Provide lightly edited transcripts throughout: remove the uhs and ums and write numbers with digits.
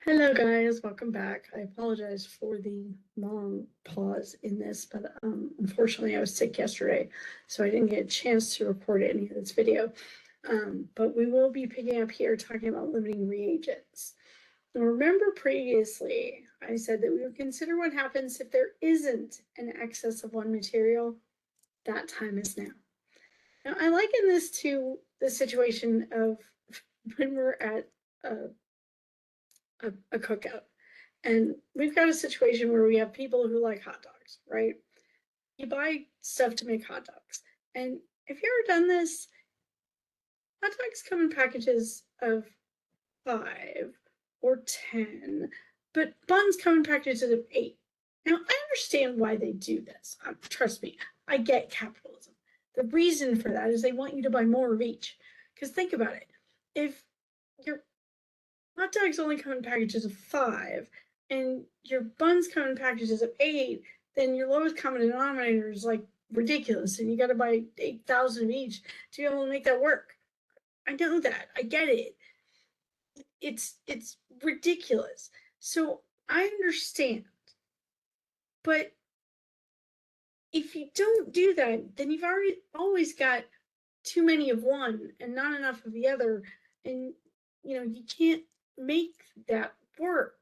Hello guys, welcome back. I apologize for the long pause in this, but unfortunately I was sick yesterday, so I didn't get a chance to record any of this video. But we will be picking up here talking about limiting reagents. Now remember previously I said that we would consider what happens if there isn't an excess of one material. That time is now. Now I liken this to the situation of when we're at a cookout. And we've got a situation where we have people who like hot dogs, right? You buy stuff to make hot dogs. And if you ever done this, hot dogs come in packages of 5 or 10, but buns come in packages of 8. Now, I understand why they do this. Trust me, I get capitalism. The reason for that is they want you to buy more of each. Because think about it. If your hot dogs only come in packages of 5 and your buns come in packages of 8, then your lowest common denominator is like ridiculous, and you got to buy 8,000 of each to be able to make that work. I know that. I get it. It's ridiculous. So I understand. But if you don't do that, then you've always got too many of one and not enough of the other, and you can't make that work.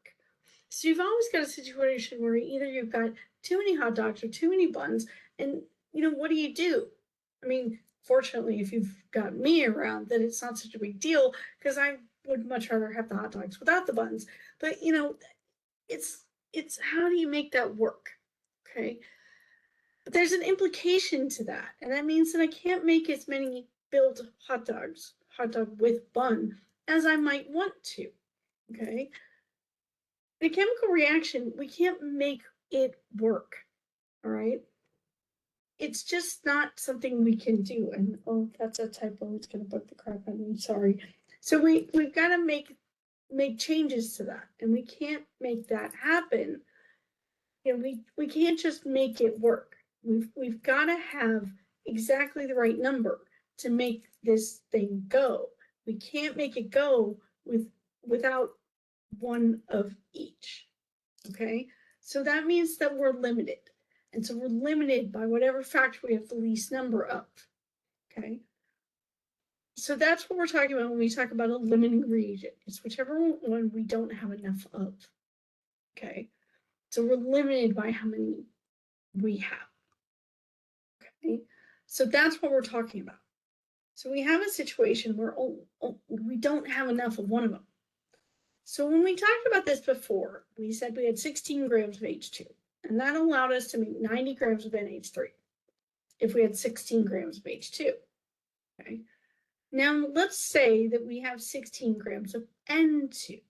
So you've always got a situation where either you've got too many hot dogs or too many buns, and what do? I mean, fortunately, if you've got me around, then it's not such a big deal because I would much rather have the hot dogs without the buns. But it's how do you make that work? Okay. But there's an implication to that, and that means that I can't make as many built hot dog with bun, as I might want to. Okay. In a chemical reaction, we can't make it work. All right. It's just not something we can do. And oh, that's a typo. It's gonna bug the crap out of me. Sorry. So we've got to make changes to that, and we can't make that happen. We can't just make it work. We've got to have exactly the right number to make this thing go. We can't make it go without one of each. Okay, so that means that we're limited, and so we're limited by whatever factor we have the least number of. Okay, so that's what we're talking about when we talk about a limiting reagent. It's whichever one we don't have enough of. Okay, so we're limited by how many we have. Okay, so that's what we're talking about. So we have a situation where we don't have enough of one of them. So when we talked about this before, we said we had 16 grams of H2, and that allowed us to make 90 grams of NH3 if we had 16 grams of H2. Okay. Now let's say that we have 16 grams of N2.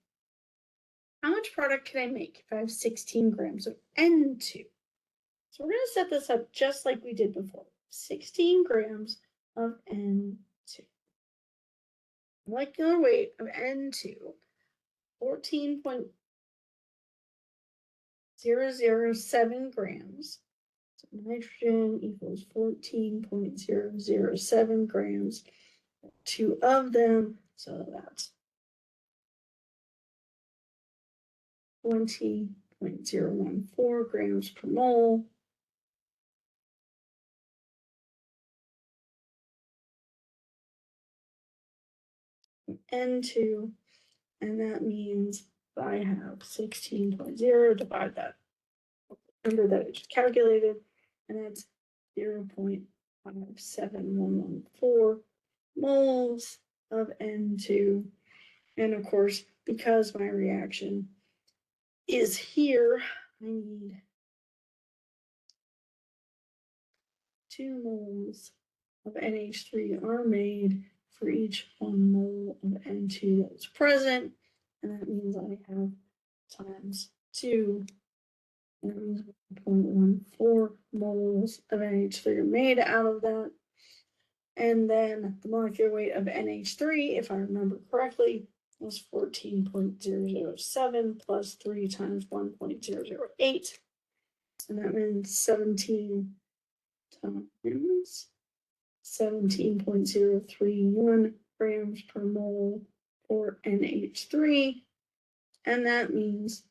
How much product can I make if I have 16 grams of N2? So we're going to set this up just like we did before. 16 grams of N2. Molecular weight of N2, 14.007 grams. So nitrogen equals 14.007 grams. 2 of them, so that's 20.014 grams per mole. N2, and that means I have 16.0, divide that number that I just calculated, and that's 0.57114 moles of N2. And of course, because my reaction is here, I need 2 moles of NH3 are made for each 1 mole of N2 that's present, and that means I have times 2, and that means 1.14 moles of NH3 are made out of that. And then the molecular weight of NH3, if I remember correctly, was 14.007 plus 3 times 1.008, and that means 17 times 17.031 grams per mole for NH3, And that means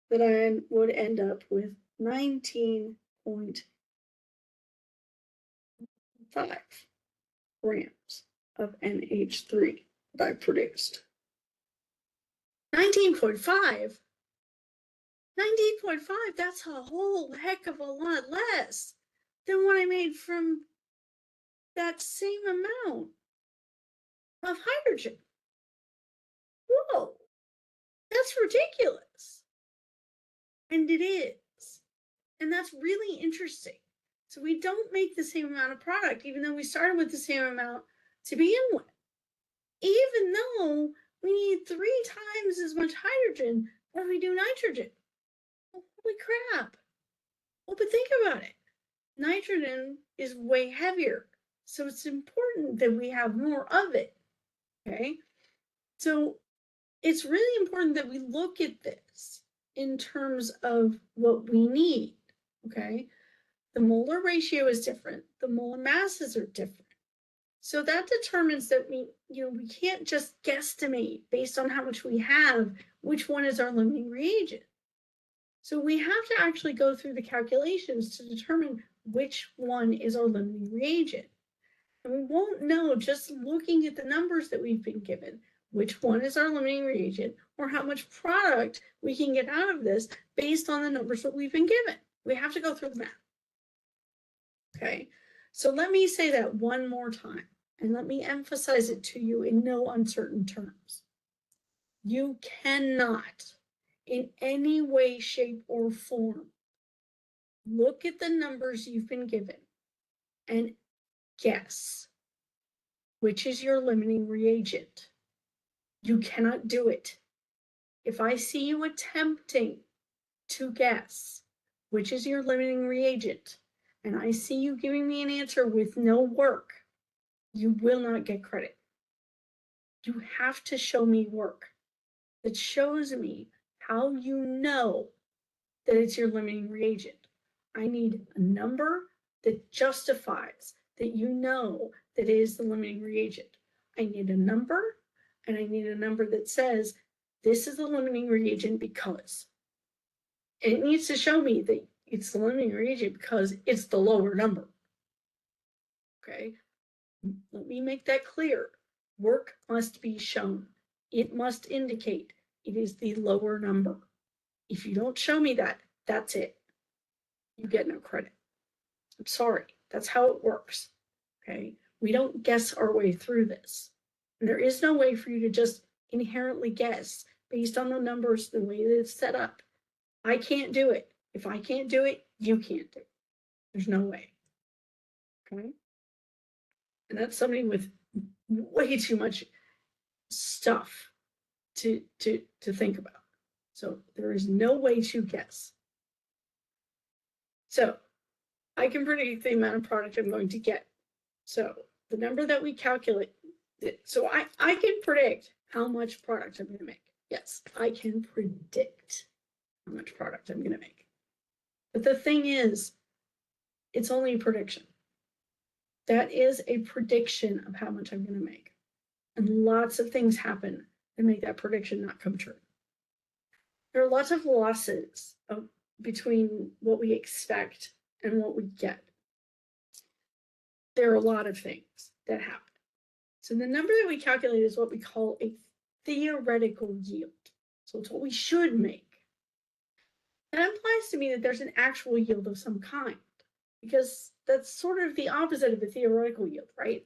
that I would end up with 19.5 grams of NH3 that I produced. 19.5? 19.5, that's a whole heck of a lot less than what I made from that same amount of hydrogen. Whoa, that's ridiculous. And it is. And that's really interesting. So we don't make the same amount of product, even though we started with the same amount to begin with. Even though we need 3 times as much hydrogen as we do nitrogen. Holy crap. Well, but think about it. Nitrogen is way heavier. So it's important that we have more of it. Okay. So it's really important that we look at this in terms of what we need. Okay. The molar ratio is different. The molar masses are different. So that determines that we can't just guesstimate based on how much we have, which one is our limiting reagent. So we have to actually go through the calculations to determine which one is our limiting reagent. And we won't know just looking at the numbers that we've been given, which one is our limiting reagent or how much product we can get out of this based on the numbers that we've been given. We have to go through the math. Okay, so let me say that one more time, and let me emphasize it to you in no uncertain terms. You cannot, in any way, shape, or form, look at the numbers you've been given and guess which is your limiting reagent. You cannot do it. If I see you attempting to guess which is your limiting reagent, and I see you giving me an answer with no work, you will not get credit. You have to show me work that shows me how you know that it's your limiting reagent. I need a number that justifies that you know that it is the limiting reagent. I need a number, and I need a number that says this is the limiting reagent because. And it needs to show me that it's the limiting reagent because it's the lower number. Okay, let me make that clear. Work must be shown. It must indicate it is the lower number. If you don't show me that, that's it. You get no credit. I'm sorry. That's how it works. Okay. We don't guess our way through this. And there is no way for you to just inherently guess based on the numbers, the way that it's set up. I can't do it. If I can't do it, you can't do it. There's no way. Okay. And that's somebody with way too much stuff to think about. So there is no way to guess. So I can predict the amount of product I'm going to get. So the number that we calculate, so I can predict how much product I'm going to make. Yes, I can predict how much product I'm going to make. But the thing is, it's only a prediction. That is a prediction of how much I'm going to make. And lots of things happen that make that prediction not come true. There are lots of losses between what we expect and what we get. There are a lot of things that happen. So the number that we calculate is what we call a theoretical yield. So it's what we should make. That implies to me that there's an actual yield of some kind, because that's sort of the opposite of a theoretical yield, right?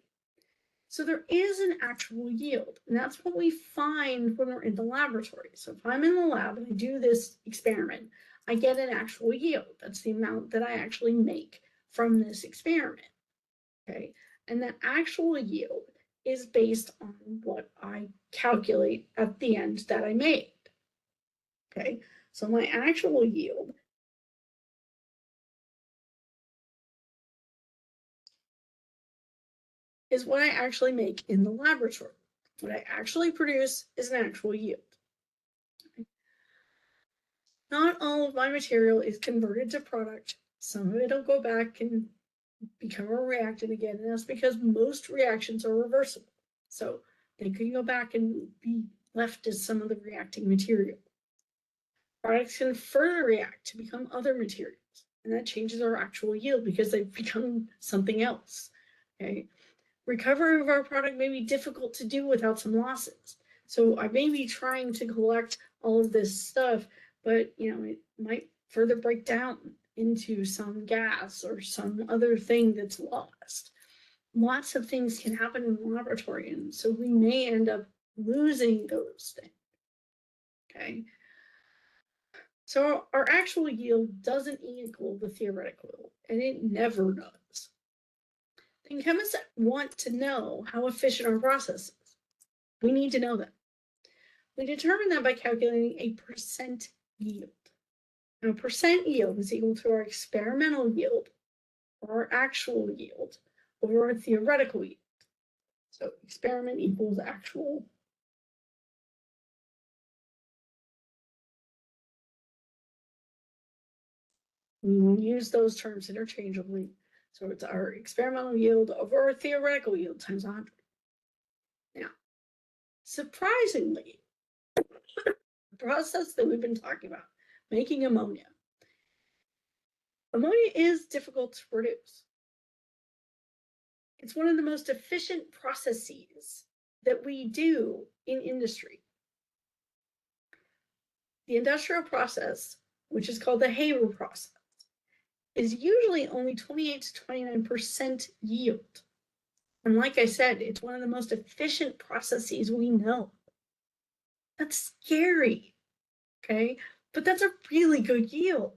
So there is an actual yield, and that's what we find when we're in the laboratory. So if I'm in the lab and I do this experiment, I get an actual yield. That's the amount that I actually make from this experiment, okay? And that actual yield is based on what I calculate at the end that I made, okay? So my actual yield is what I actually make in the laboratory. What I actually produce is an actual yield. Not all of my material is converted to product. Some of it will go back and become a reactant again. And that's because most reactions are reversible. So they can go back and be left as some of the reacting material. Products can further react to become other materials. And that changes our actual yield because they've become something else. Okay. Recovery of our product may be difficult to do without some losses. So I may be trying to collect all of this stuff, but it might further break down into some gas or some other thing that's lost. Lots of things can happen in the laboratory, and so we may end up losing those things. Okay. So our actual yield doesn't equal the theoretical yield, and it never does. And chemists want to know how efficient our process is. We need to know that. We determine that by calculating a percent yield. Now, percent yield is equal to our experimental yield, or our actual yield, over our theoretical yield. So experiment equals actual. We will use those terms interchangeably. So it's our experimental yield over our theoretical yield times 100. Now, surprisingly, the process that we've been talking about, making ammonia is difficult to produce. It's one of the most efficient processes that we do in industry. The industrial process, which is called the Haber process, is usually only 28 to 29% yield. And like I said, it's one of the most efficient processes we know. That's scary, okay? But that's a really good yield.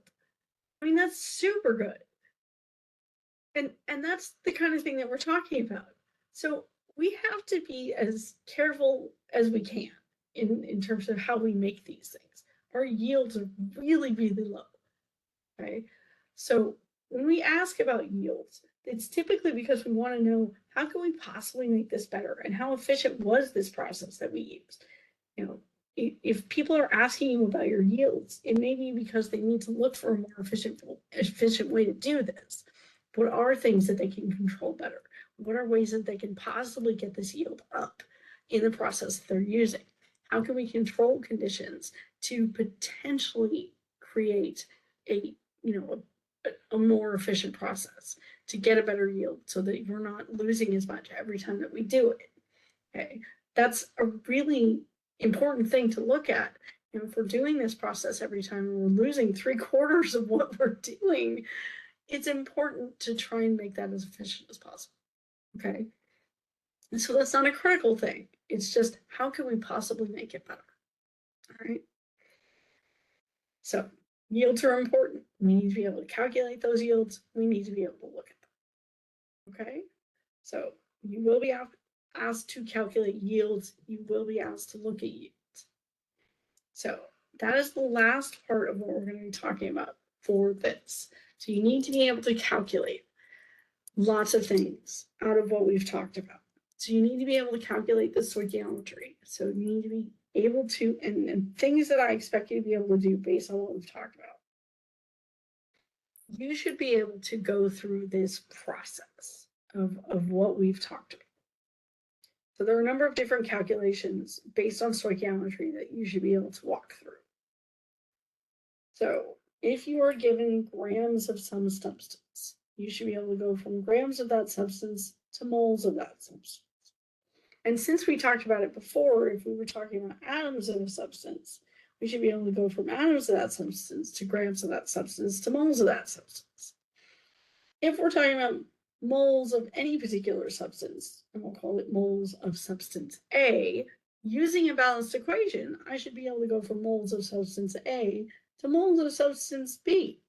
I mean, that's super good. And that's the kind of thing that we're talking about. So we have to be as careful as we can in terms of how we make these things. Our yields are really, really low. Okay. So when we ask about yields, it's typically because we want to know how can we possibly make this better and how efficient was this process that we used. If people are asking you about your yields, it may be because they need to look for a more efficient way to do this. What are things that they can control better? What are ways that they can possibly get this yield up in the process that they're using? How can we control conditions to potentially create a more efficient process to get a better yield so that you're not losing as much every time that we do it? Okay, that's a really important thing to look at. If we're doing this process every time and we're losing 3/4 of what we're doing, it's important to try and make that as efficient as possible. Okay. And so that's not a critical thing. It's just how can we possibly make it better? All right. So yields are important. We need to be able to calculate those yields. We need to be able to look at them. Okay. So you will be asked to calculate yields. You will be asked to look at yields. So that is the last part of what we're going to be talking about for this. So you need to be able to calculate lots of things out of what we've talked about. So you need to be able to calculate the stoichiometry. So you need to be able to, and things that I expect you to be able to do based on what we've talked about. You should be able to go through this process of what we've talked about. So there are a number of different calculations based on stoichiometry that you should be able to walk through. So if you are given grams of some substance, you should be able to go from grams of that substance to moles of that substance. And since we talked about it before, if we were talking about atoms of a substance, we should be able to go from atoms of that substance to grams of that substance to moles of that substance. If we're talking about moles of any particular substance, and we'll call it moles of substance A, using a balanced equation, I should be able to go from moles of substance A to moles of substance B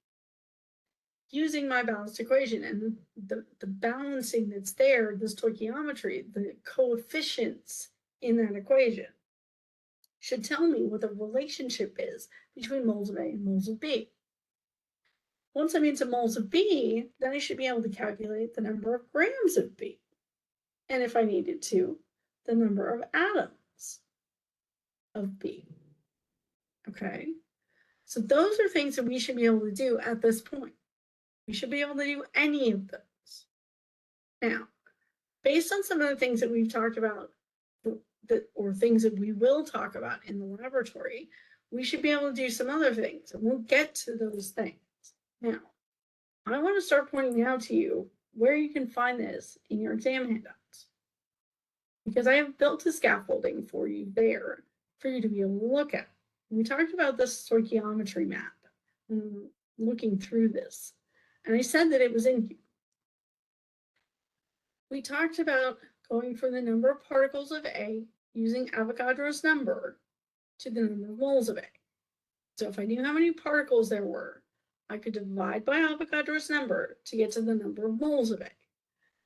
using my balanced equation. And the balancing that's there, the stoichiometry, the coefficients in that equation should tell me what the relationship is between moles of A and moles of B. Once I'm into moles of B, then I should be able to calculate the number of grams of B. And if I needed to, the number of atoms of B. Okay, so those are things that we should be able to do at this point. We should be able to do any of those. Now, based on some of the things that we've talked about, or things that we will talk about in the laboratory, we should be able to do some other things, and we'll get to those things. Now, I want to start pointing out to you where you can find this in your exam handouts, because I have built a scaffolding for you there for you to be able to look at. We talked about this stoichiometry map, looking through this, and I said that it was in here. We talked about going from the number of particles of A using Avogadro's number to the number of moles of A. So if I knew how many particles there were, I could divide by Avogadro's number to get to the number of moles of A.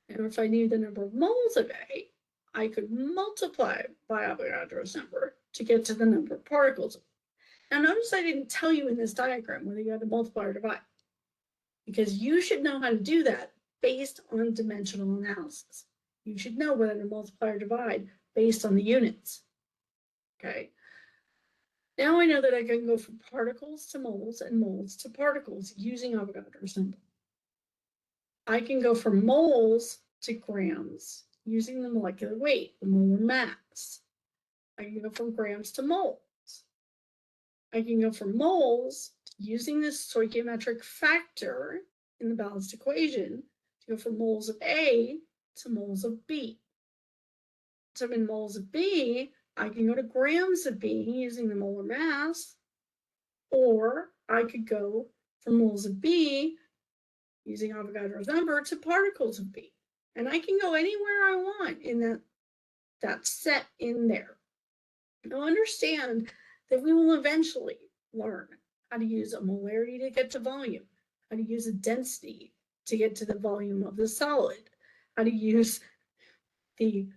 And if I knew the number of moles of A, I could multiply by Avogadro's number to get to the number of particles. Now notice I didn't tell you in this diagram whether you had to multiply or divide, because you should know how to do that based on dimensional analysis. You should know whether to multiply or divide based on the units. Okay. Now I know that I can go from particles to moles and moles to particles using Avogadro's number. I can go from moles to grams using the molecular weight, the molar mass. I can go from grams to moles. I can go from moles using this stoichiometric factor in the balanced equation to go from moles of A to moles of B. So in moles of B, I can go to grams of B using the molar mass, or I could go from moles of B using Avogadro's number to particles of B. And I can go anywhere I want in that set in there. Now understand that we will eventually learn how to use a molarity to get to volume, how to use a density to get to the volume of the solid, how to use the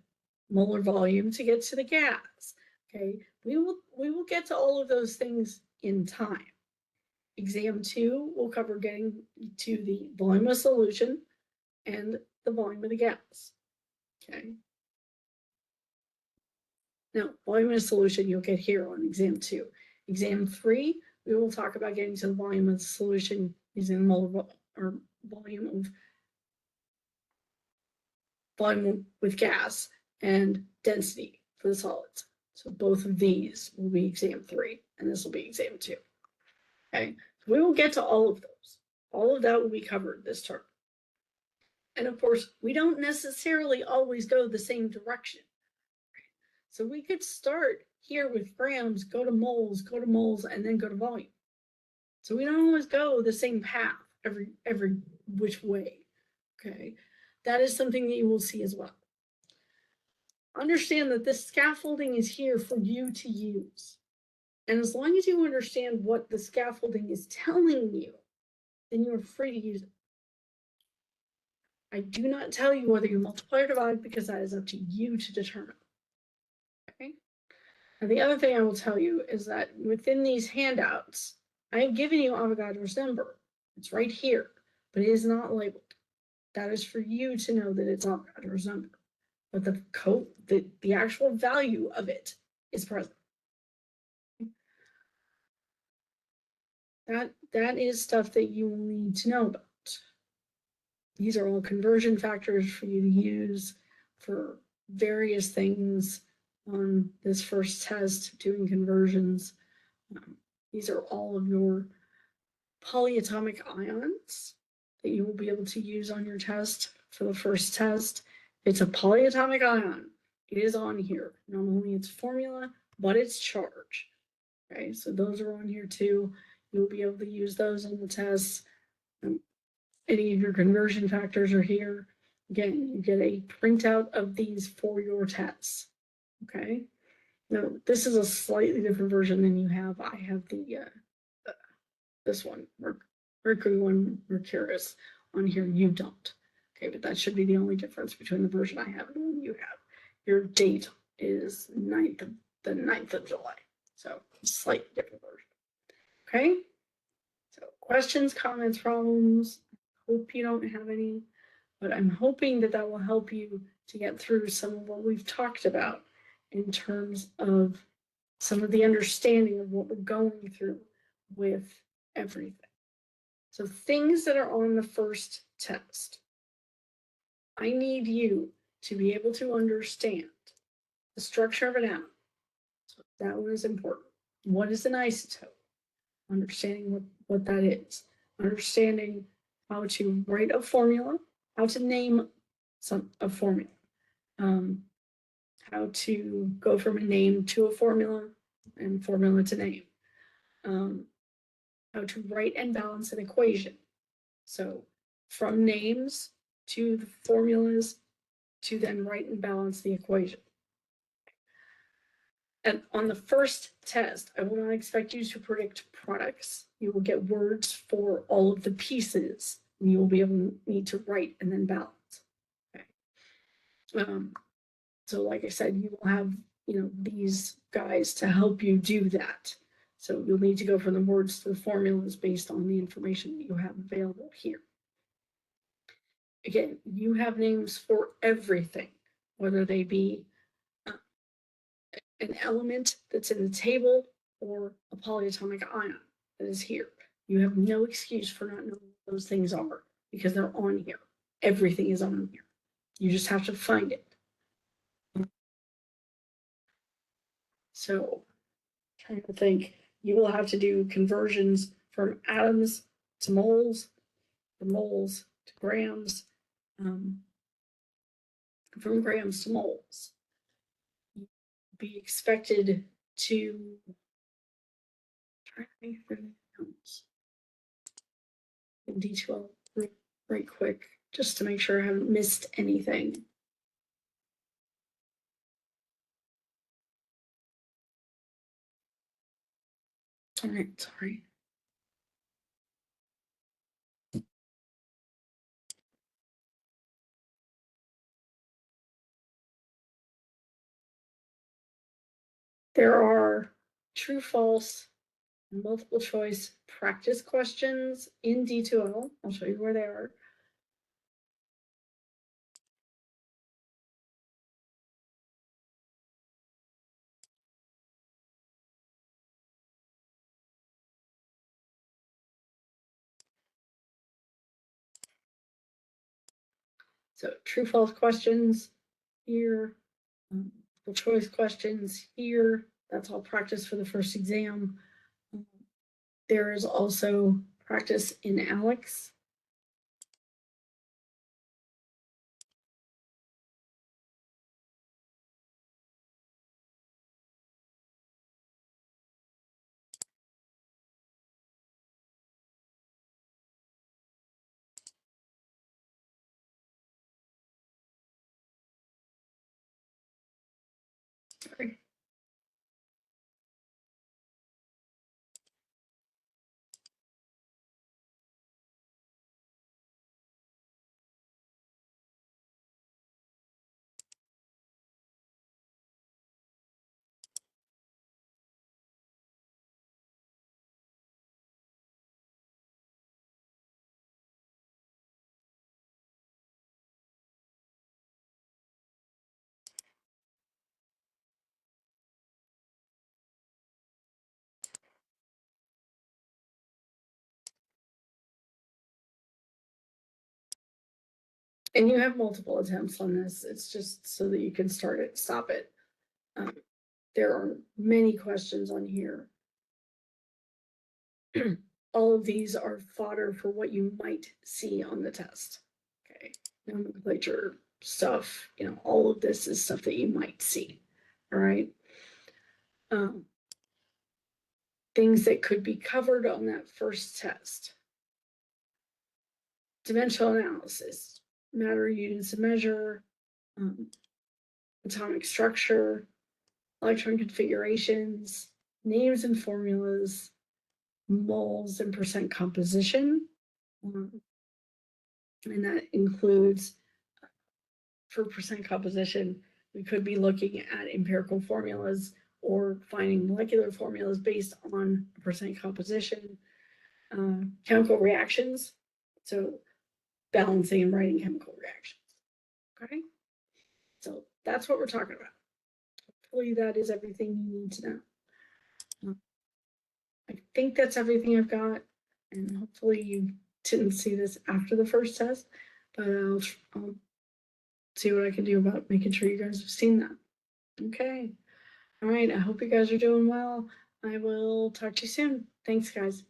molar volume to get to the gas. Okay, we will get to all of those things in time. Exam 2 will cover getting to the volume of solution and the volume of the gas. Okay. Now, volume of solution you'll get here on exam 2. Exam 3, we will talk about getting to the volume of the solution using the molar or volume with gas and density for the solids. So both of these will be exam 3, and this will be exam 2. Okay, so we will get to all of those. All of that will be covered this term. And of course, we don't necessarily always go the same direction. So we could start here with grams, go to moles, and then go to volume. So we don't always go the same path every which way. Okay, that is something that you will see as well. Understand that this scaffolding is here for you to use. And as long as you understand what the scaffolding is telling you, then you're free to use it. I do not tell you whether you multiply or divide, because that is up to you to determine. Okay. And the other thing I will tell you is that within these handouts, I have given you Avogadro's number. It's right here, but it is not labeled. That is for you to know that it's Avogadro's number. But the actual value of it is present. That is stuff that you will need to know about. These are all conversion factors for you to use for various things on this first test, doing conversions. These are all of your polyatomic ions that you will be able to use on your test for the first test. It's a polyatomic ion. It is on here. Not only its formula, but its charge. Okay, so those are on here too. You'll be able to use those on the tests. Any of your conversion factors are here. Again, you get a printout of these for your tests. Okay. Now, this is a slightly different version than you have. I have this one, Mercury 1, Mercurius on here. You don't. Okay, but that should be the only difference between the version I have and the one you have. Your date is the 9th of July. So slightly different version. Okay. So questions, comments, problems. Hope you don't have any, but I'm hoping that will help you to get through some of what we've talked about in terms of some of the understanding of what we're going through with everything. So things that are on the first test. I need you to be able to understand the structure of an atom. So that one is important. What is an isotope? Understanding what that is. Understanding how to write a formula, how to name a formula, how to go from a name to a formula and formula to name, how to write and balance an equation. So from names to the formulas to then write and balance the equation. And on the first test, I will not expect you to predict products. You will get words for all of the pieces, and you will be able to need to write and then balance. Okay. So like I said, you will have, these guys to help you do that. So you'll need to go from the words to the formulas based on the information that you have available here. Again, you have names for everything, whether they be an element that's in the table or a polyatomic ion that is here. You have no excuse for not knowing what those things are because they're on here. Everything is on here. You just have to find it. So, trying to think, you will have to do conversions from atoms to moles, from moles to grams, from grams to moles. You'll be expected to try to make notes in detail right quick, just to make sure I haven't missed anything. All right, sorry. There are true, false, and multiple choice practice questions in D2L. I'll show you where they are. So true, false questions here, multiple choice questions here. That's all practice for the first exam. There is also practice in ALEX. Sorry. And you have multiple attempts on this. It's just so that you can start it, stop it. There are many questions on here. All of these are fodder for what you might see on the test. Okay, nomenclature stuff, all of this is stuff that you might see. All right. Things that could be covered on that first test. Dimensional analysis, matter units of measure, atomic structure, electron configurations, names and formulas, moles and percent composition. And that includes, for percent composition, we could be looking at empirical formulas or finding molecular formulas based on percent composition. Chemical reactions, so balancing and writing chemical reactions. Okay, so that's what we're talking about. Hopefully that is everything you need to know. I think that's everything I've got, and hopefully you didn't see this after the first test, but I'll see what I can do about making sure you guys have seen that. Okay. All right. I hope you guys are doing well. I will talk to you soon. Thanks, guys.